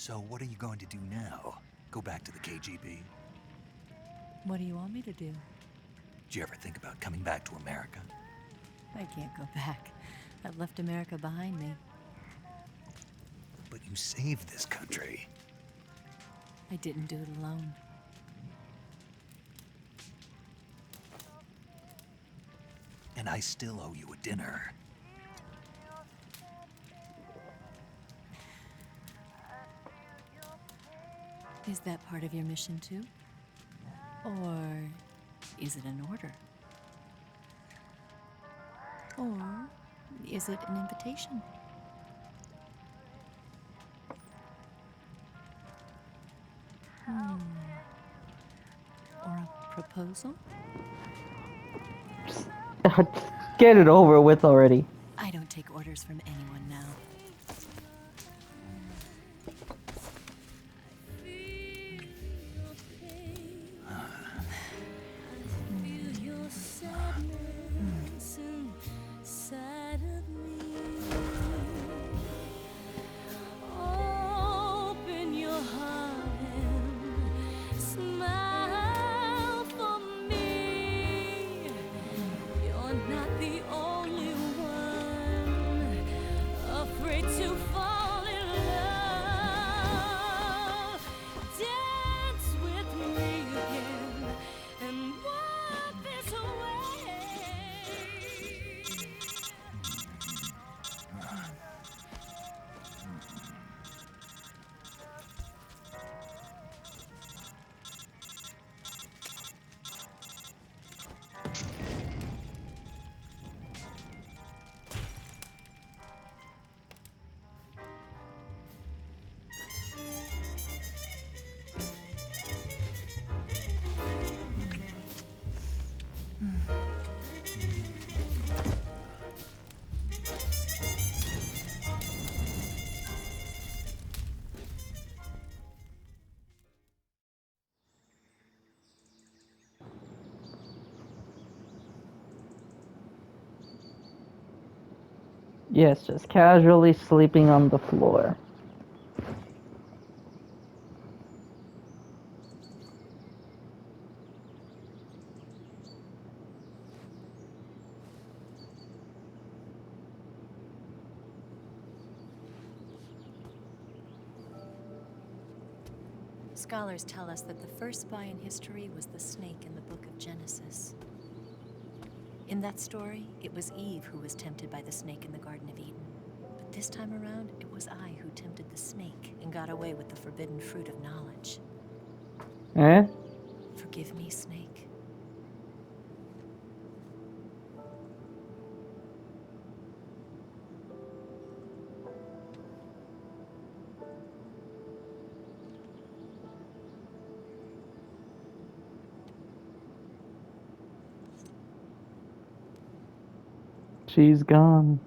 So what are you going to do now? Go back to the KGB? What do you want me to do? Did you ever think about coming back to America? I can't go back. I've left America behind me. But you saved this country. I didn't do it alone. And I still owe you a dinner. Is that part of your mission too? Or is it an order? Or is it an invitation? Or a proposal? Get it over with already. I don't take orders from anyone now. Yes, just casually sleeping on the floor. Scholars tell us that the first spy in history was the snake in the book of Genesis. In that story, it was Eve who was tempted by the snake in the Garden of Eden. But this time around, it was I who tempted the snake and got away with the forbidden fruit of knowledge. Eh? Forgive me, snake. She's gone.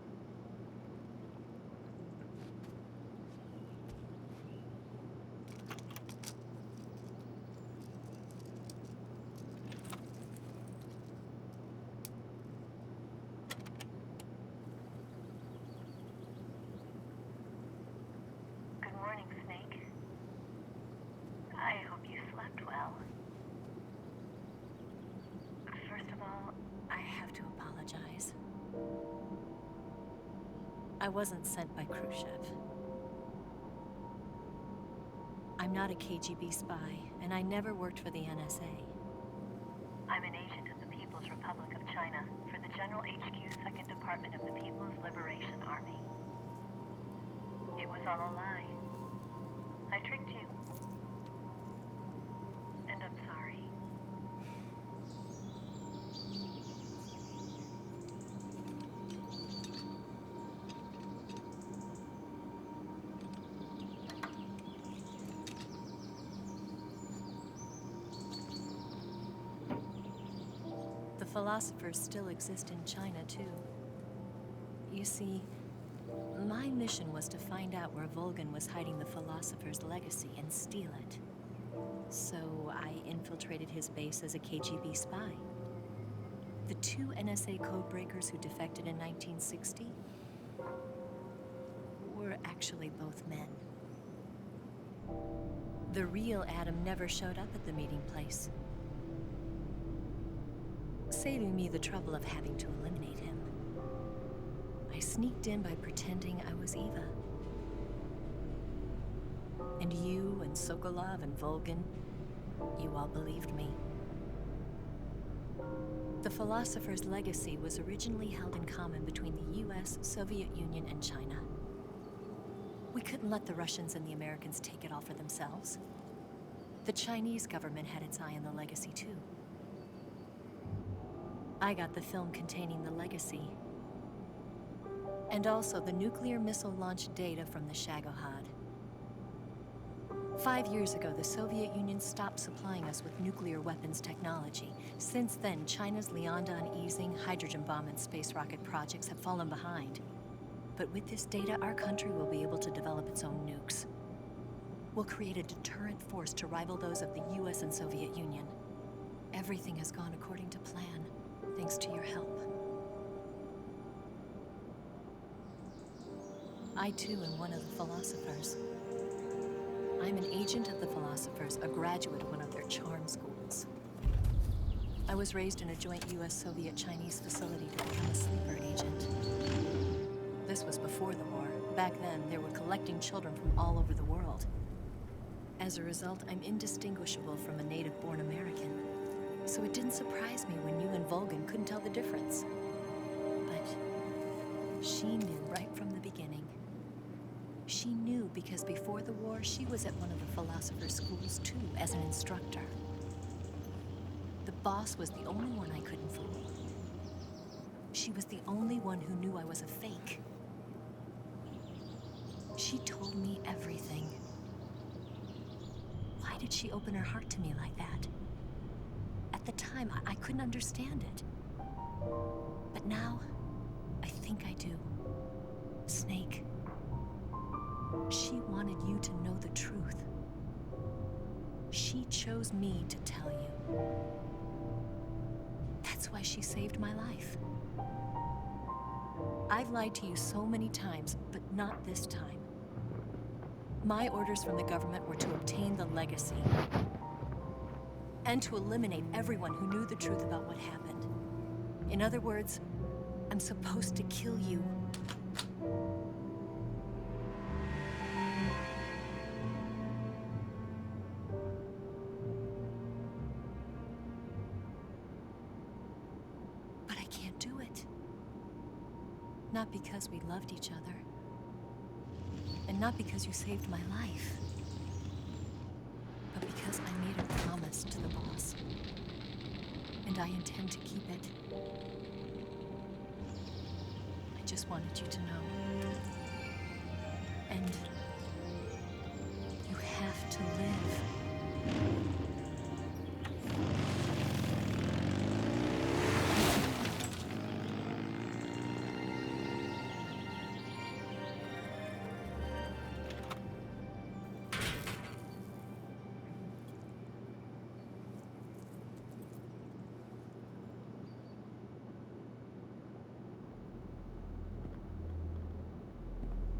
Good morning, Snake. I hope you slept well. First of all, I have to apologize. I wasn't sent by Khrushchev. I'm not a KGB spy, and I never worked for the NSA. I'm an agent of the People's Republic of China for the General HQ 2nd Department of the People's Liberation Army. It was all a lie. I tricked you. And I'm sorry. The philosophers still exist in China, too. You see, my mission was to find out where Volgin was hiding the philosopher's legacy and steal it. So I infiltrated his base as a KGB spy. The two NSA codebreakers who defected in 1960 were actually both men. The real Adam never showed up at the meeting place, saving me the trouble of having to eliminate him. I sneaked in by pretending I was Eva. And you and Sokolov and Volgin, you all believed me. The Philosopher's Legacy was originally held in common between the US, Soviet Union, and China. We couldn't let the Russians and the Americans take it all for themselves. The Chinese government had its eye on the legacy too. I got the film containing the legacy, and also the nuclear missile launch data from the Shagohod. 5 years ago, the Soviet Union stopped supplying us with nuclear weapons technology. Since then, China's Liaodong easing, hydrogen bomb, and space rocket projects have fallen behind. But with this data, our country will be able to develop its own nukes. We'll create a deterrent force to rival those of the US and Soviet Union. Everything has gone according to plan, thanks to your help. I too am one of the Philosophers. I'm an agent of the Philosophers, a graduate of one of their charm schools. I was raised in a joint US-Soviet-Chinese facility to become a sleeper agent. This was before the war. Back then, they were collecting children from all over the world. As a result, I'm indistinguishable from a native-born American. So it didn't surprise me when you and Volgin couldn't tell the difference. But she knew right from the beginning. She knew because before the war, she was at one of the Philosopher's schools too, as an instructor. The boss was the only one I couldn't fool. She was the only one who knew I was a fake. She told me everything. Why did she open her heart to me like that? At the time, I couldn't understand it. But now, I think I do. Snake. She wanted you to know the truth. She chose me to tell you. That's why she saved my life. I've lied to you so many times, but not this time. My orders from the government were to obtain the legacy and to eliminate everyone who knew the truth about what happened. In other words, I'm supposed to kill you. But I can't do it. Not because we loved each other. And not because you saved my life. But because I made a promise to the boss. And I intend to keep it. I just wanted you to know. And you have to live.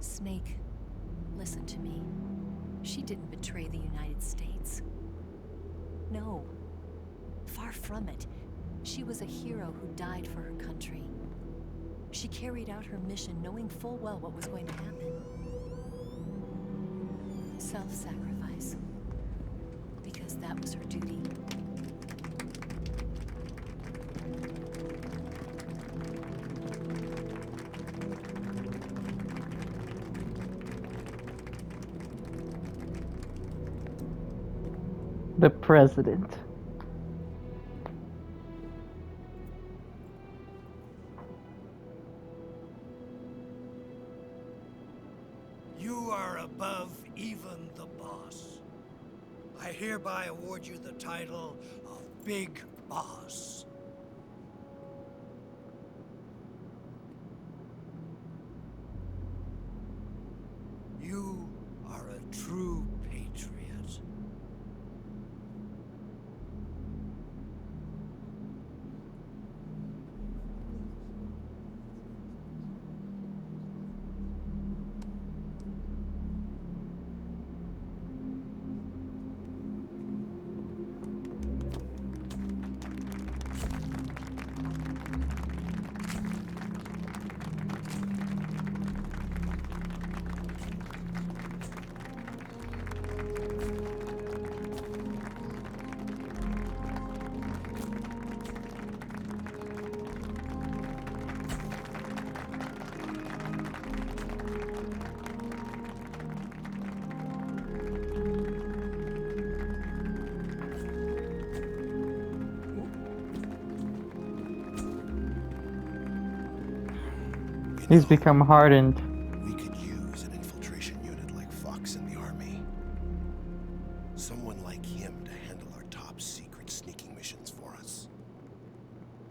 Snake, listen to me. She didn't betray the United States. No. Far from it. She was a hero who died for her country. She carried out her mission knowing full well what was going to happen. Self-sacrifice. Because that was her duty. The president. You are above even the boss. I hereby award you the title of Big Boss. You are a true patriot. He's become hardened. We could use an infiltration unit like Fox in the army. Someone like him to handle our top secret sneaking missions for us.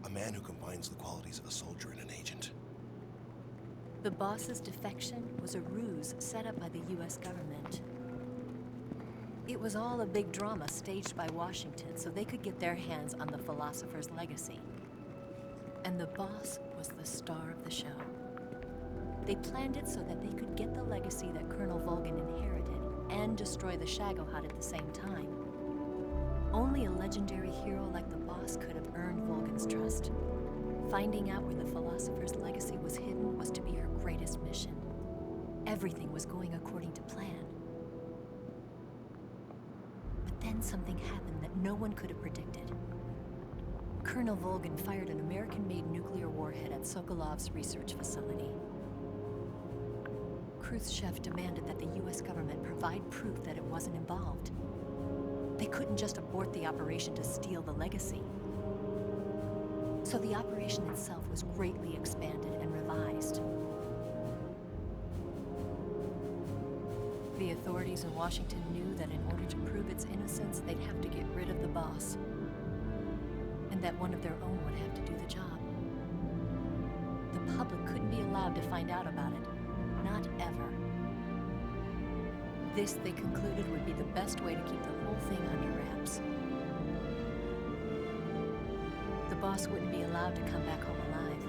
A man who combines the qualities of a soldier and an agent. The boss's defection was a ruse set up by the US government. It was all a big drama staged by Washington so they could get their hands on the philosopher's legacy. And the boss was the star of the show. They planned it so that they could get the legacy that Colonel Volgin inherited and destroy the Shagohod at the same time. Only a legendary hero like the boss could have earned Volgin's trust. Finding out where the philosopher's legacy was hidden was to be her greatest mission. Everything was going according to plan. But then something happened that no one could have predicted. Colonel Volgin fired an American-made nuclear warhead at Sokolov's research facility. Khrushchev demanded that the US government provide proof that it wasn't involved. They couldn't just abort the operation to steal the legacy. So the operation itself was greatly expanded and revised. The authorities in Washington knew that in order to prove its innocence, they'd have to get rid of the boss. And that one of their own would have to do the job. The public couldn't be allowed to find out about it. Not ever. This, they concluded, would be the best way to keep the whole thing under wraps. The boss wouldn't be allowed to come back home alive.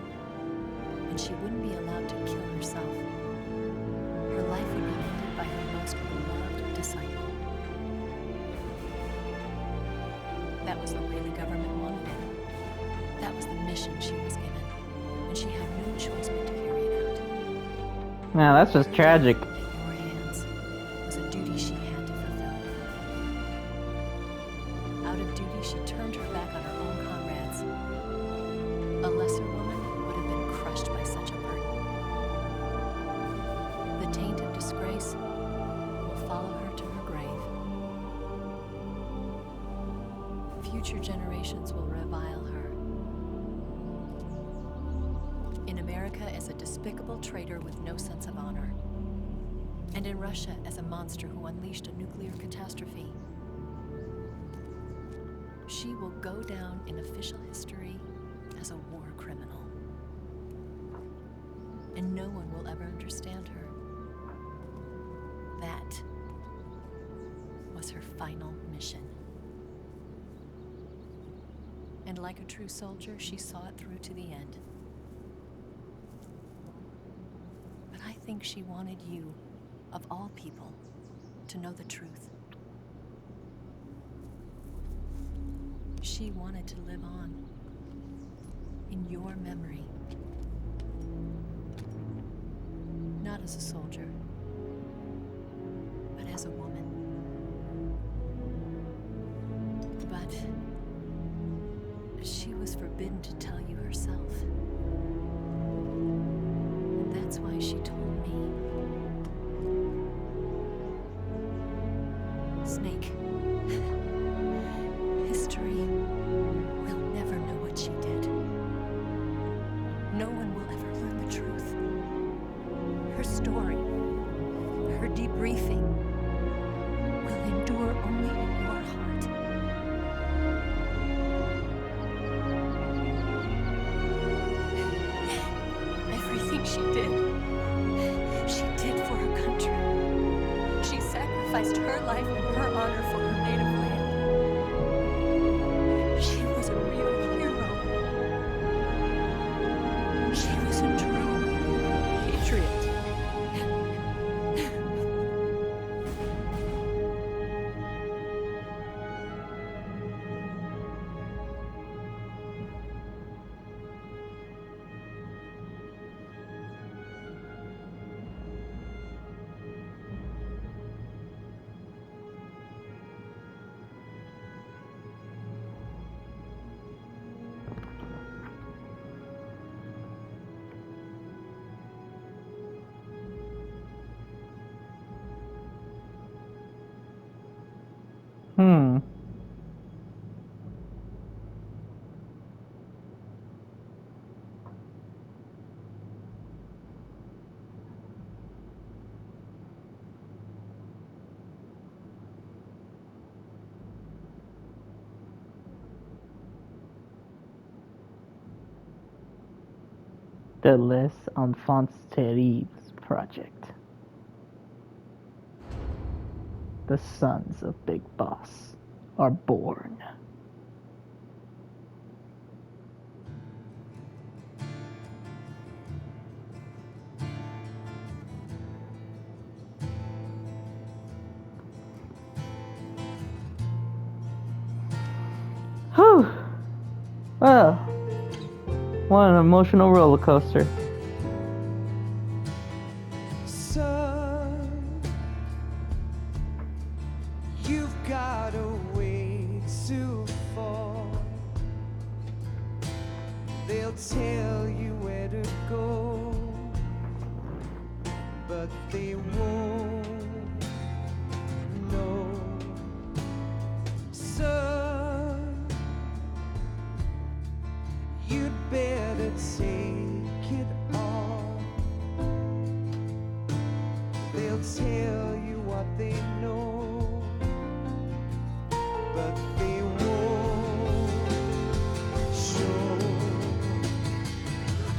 And she wouldn't be allowed to kill herself. Her life would be ended by her most beloved disciple. That was the way the government wanted it. That was the mission she was given. And she had no choice but to carry it out. Now that's just tragic. At your hands was a duty she had to fulfill. Out of duty, she turned her back on her own comrades. A lesser woman would have been crushed by such a burden. The taint of disgrace will follow her to her grave. Future generations will revile her. In America as a despicable traitor with no sense of honor. And in Russia as a monster who unleashed a nuclear catastrophe. She will go down in official history as a war criminal. And no one will ever understand her. That was her final mission. And like a true soldier, she saw it through to the end. But I think she wanted you, of all people, to know the truth. She wanted to live on in your memory. Not as a soldier, but as a woman. But she was forbidden to tell you herself. And that's why she told me. Snake, history will never know what she did. No one will ever learn the truth. Her story, her debriefing, will endure only in your heart. Everything she did for her country. She sacrificed her life and her honor for her native land. She was a real hero. She was a true patriot. the Les Enfants Terribles project. The sons of Big Boss are born. Whew. Well, what an emotional roller coaster. Son, you've got a way to fall. They'll tell you where to go, but they won't know. Son, you'd better take it all. They'll tell you what they know, but they won't show.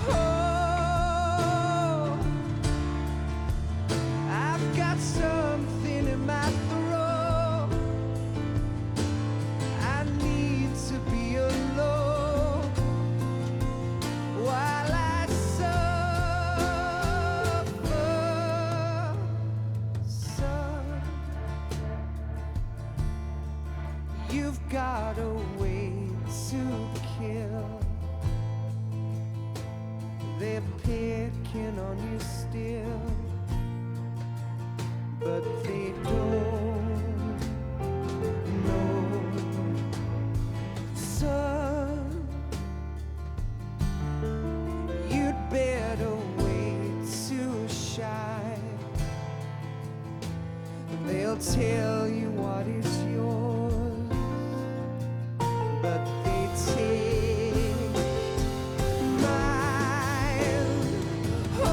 Oh, I've got something in my throat. I need to be alone while I suffer. Son, you've got a way to kill. They're picking on you still, but they don't know. Son, you'd better wait to shine. They'll tell you what is yours, but they take mine. Oh,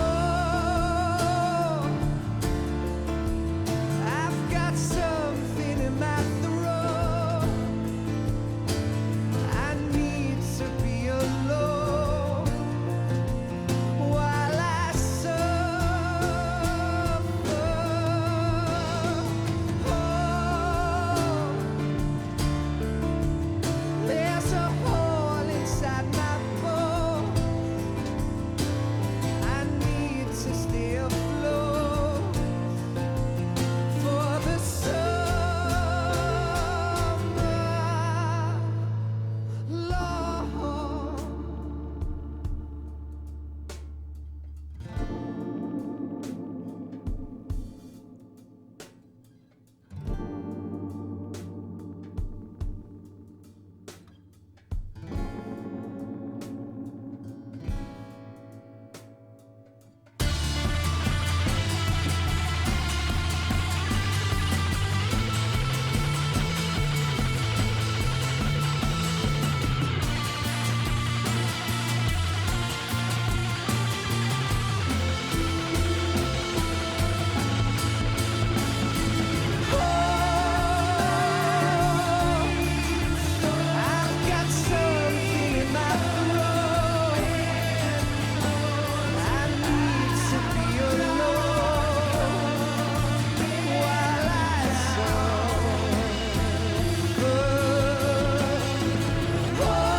I've got something in my throat. I need to be alone while I suffer. Oh, there's a hole inside my bones. I need to stay afloat for the summer, Lord. I've got something in my throat. I need to be alone while I suffer. Oh,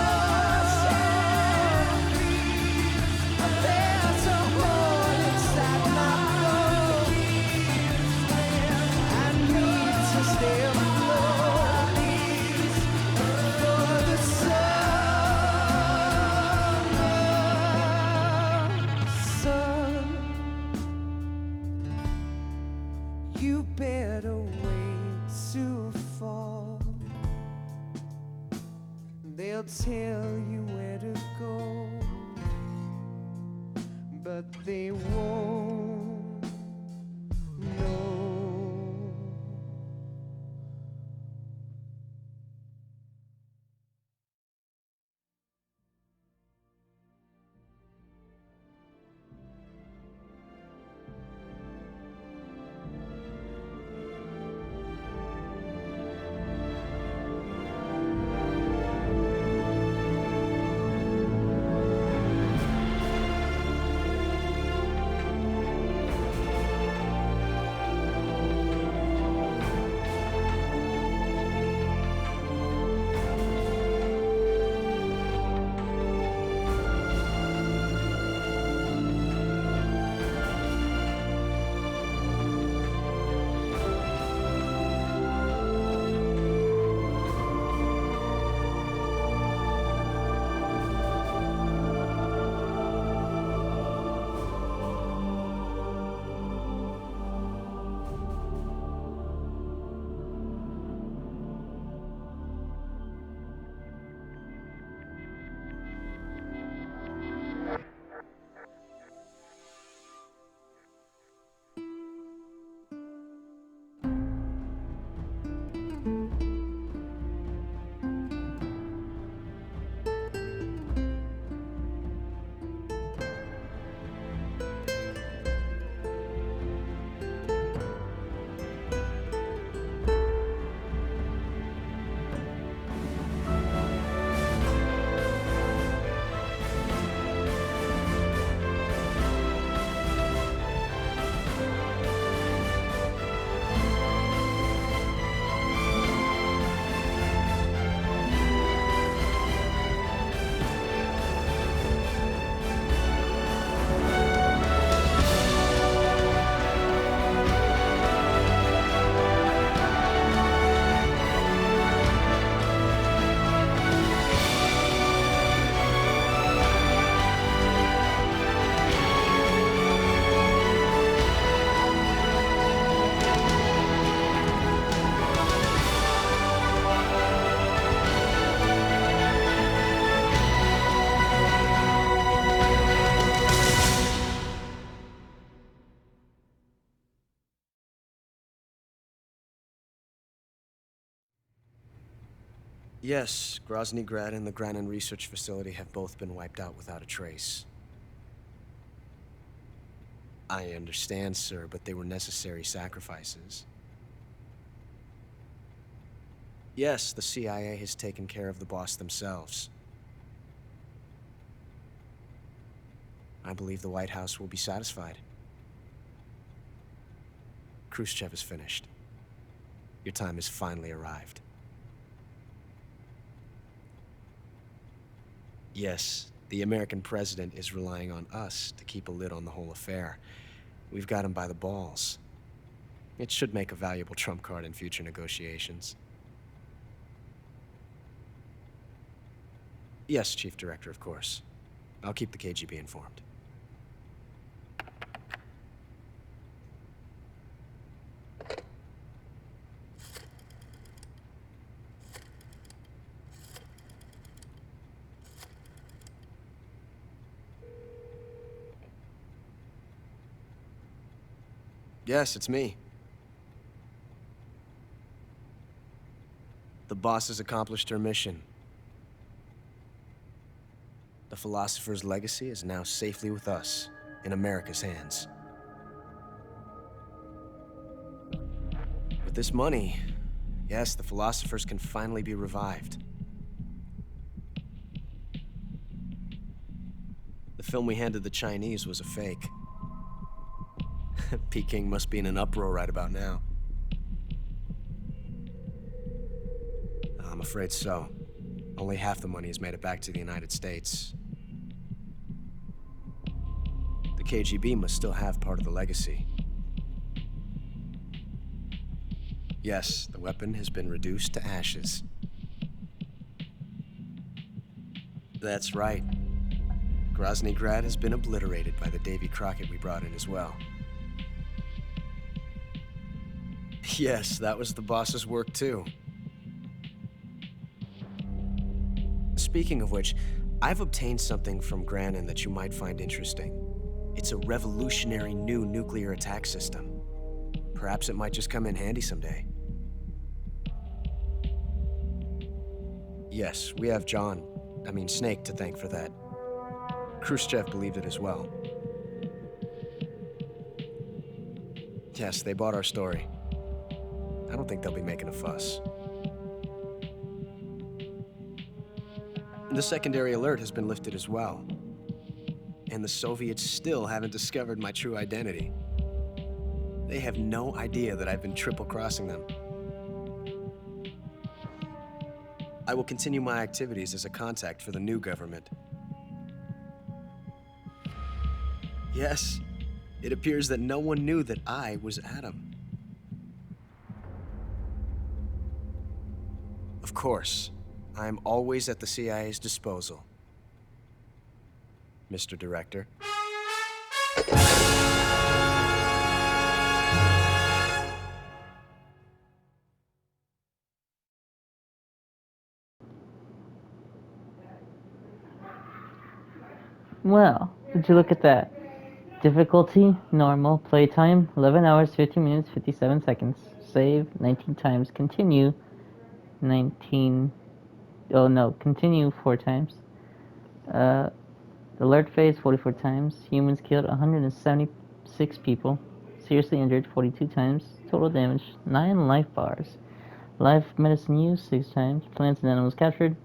there's a hole inside my bones. I need to stay afloat for the summer. Son, you better wait to fall. They'll tell you where to go, but they won't know. Yes, Grozny Grad and the Granin Research Facility have both been wiped out without a trace. I understand, sir, but they were necessary sacrifices. Yes, the CIA has taken care of the boss themselves. I believe the White House will be satisfied. Khrushchev is finished. Your time has finally arrived. Yes, the American president is relying on us to keep a lid on the whole affair. We've got him by the balls. It should make a valuable trump card in future negotiations. Yes, Chief Director, of course. I'll keep the KGB informed. Yes, it's me. The boss has accomplished her mission. The Philosopher's legacy is now safely with us, in America's hands. With this money, yes, the Philosophers can finally be revived. The film we handed the Chinese was a fake. Peking must be in an uproar right about now. I'm afraid so. Only half the money has made it back to the United States. The KGB must still have part of the legacy. Yes, the weapon has been reduced to ashes. That's right. Grozny Grad has been obliterated by the Davy Crockett we brought in as well. Yes, that was the boss's work too. Speaking of which, I've obtained something from Granin that you might find interesting. It's a revolutionary new nuclear attack system. Perhaps it might just come in handy someday. Yes, we have Snake to thank for that. Khrushchev believed it as well. Yes, they bought our story. I don't think they'll be making a fuss. The secondary alert has been lifted as well. And the Soviets still haven't discovered my true identity. They have no idea that I've been triple-crossing them. I will continue my activities as a contact for the new government. Yes, it appears that no one knew that I was Adam. Of course, I am always at the CIA's disposal, Mr. Director. Well, did you look at that? Difficulty, normal, playtime, 11 hours, 15 minutes, 57 seconds. Save, 19 times. Continue, 19... Oh no, continue 4 times. Alert phase 44 times. Humans killed 176 people. Seriously injured 42 times. Total damage 9 life bars. Life medicine used 6 times. Plants and animals captured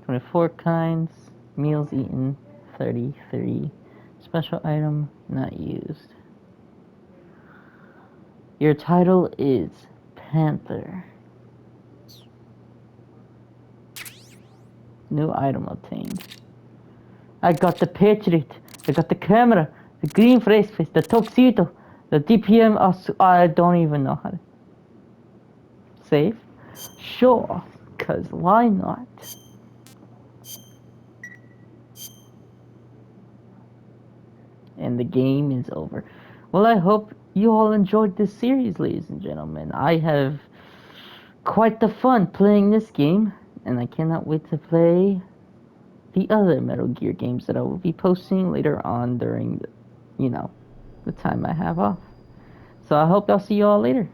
24 kinds. Meals eaten 33. Special item not used. Your title is Panther. New item obtained. I got the Patriot. I got the camera. The green face, the tuxedo. The DPM. I don't even know how to save. Sure, cause why not? And the game is over. Well, I hope you all enjoyed this series, ladies and gentlemen. I have quite the fun playing this game, and I cannot wait to play the other Metal Gear games that I will be posting later on during, the time I have off. So I hope I'll see you all later.